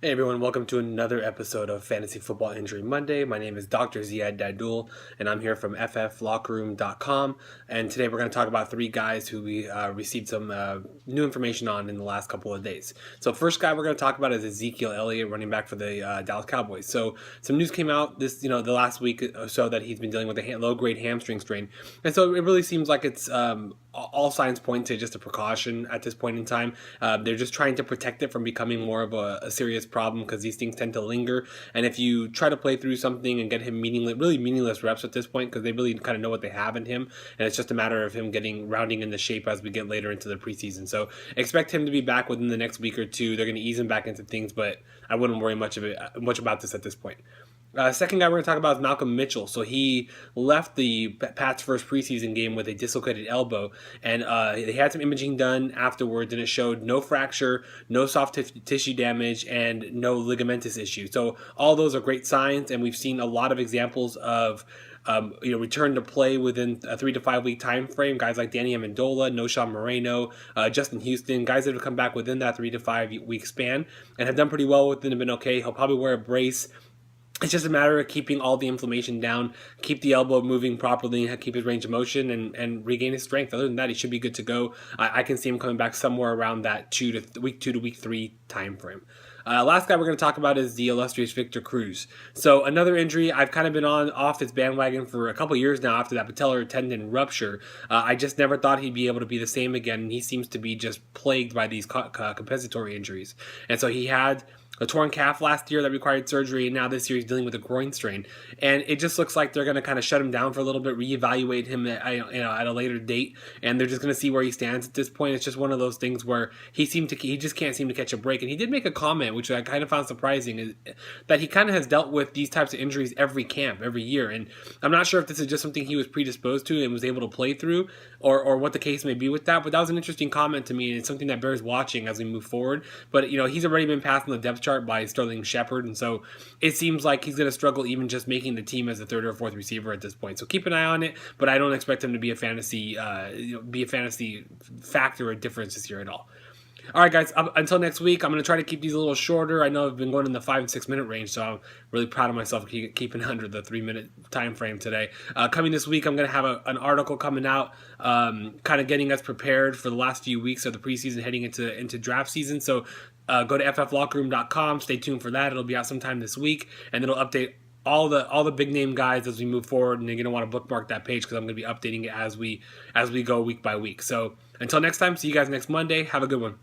Hey everyone, welcome to another episode of Fantasy Football Injury Monday. My name is Dr. Ziad Dahdul, and I'm here from fflockerroom.com. And today we're going to talk about three guys who we received some new information on in the last couple of days. So first guy we're going to talk about is Ezekiel Elliott, running back for the Dallas Cowboys. So some news came out the last week or so that he's been dealing with a low-grade hamstring strain, and so it really seems like it's all signs point to just a precaution at this point in time. They're just trying to protect it from becoming more of a serious problem because these things tend to linger. And if you try to play through something and get him meaningless reps at this point, because they really kind of know what they have in him, and it's just a matter of him rounding into shape as we get later into the preseason. So expect him to be back within the next week or two. They're going to ease him back into things, but I wouldn't worry much about this at this point. Second guy we're going to talk about is Malcolm Mitchell. So he left the Pats' first preseason game with a dislocated elbow, and they had some imaging done afterwards, and it showed no fracture, no soft tissue damage, and no ligamentous issue. So all those are great signs, and we've seen a lot of examples of return to play within a 3 to 5 week time frame. Guys like Danny Amendola, Noshawn Moreno, Justin Houston, guys that have come back within that 3 to 5 week span and have done pretty well with it and been okay. He'll probably wear a brace. It's just a matter of keeping all the inflammation down, keep the elbow moving properly, keep his range of motion, and regain his strength. Other than that, he should be good to go. I can see him coming back somewhere around that week 2 to week 3 time frame. Last guy we're going to talk about is the illustrious Victor Cruz. So another injury. I've kind of been off his bandwagon for a couple years now after that patellar tendon rupture. I just never thought he'd be able to be the same again. He seems to be just plagued by these compensatory injuries. And so he had a torn calf last year that required surgery, and now this year he's dealing with a groin strain. And it just looks like they're going to kind of shut him down for a little bit, reevaluate him at a later date, and they're just going to see where he stands at this point. It's just one of those things where he just can't seem to catch a break. And he did make a comment, which I kind of found surprising, is that he kind of has dealt with these types of injuries every camp, every year. And I'm not sure if this is just something he was predisposed to and was able to play through, or what the case may be with that. But that was an interesting comment to me, and it's something that bears watching as we move forward. But he's already been passed on the depth chart by Sterling Shepard, and so it seems like he's going to struggle even just making the team as a third or fourth receiver at this point. So keep an eye on it, but I don't expect him to be a fantasy factor or difference this year at all. All right, guys, until next week, I'm going to try to keep these a little shorter. I know I've been going in the 5 and 6 minute range, so I'm really proud of myself keeping under the 3 minute time frame today. Coming this week, I'm going to have an article coming out kind of getting us prepared for the last few weeks of the preseason heading into draft season. So go to fflockerroom.com. Stay tuned for that. It'll be out sometime this week, and it'll update all the big name guys as we move forward, and you're going to want to bookmark that page because I'm going to be updating it as we go week by week. So until next time, see you guys next Monday. Have a good one.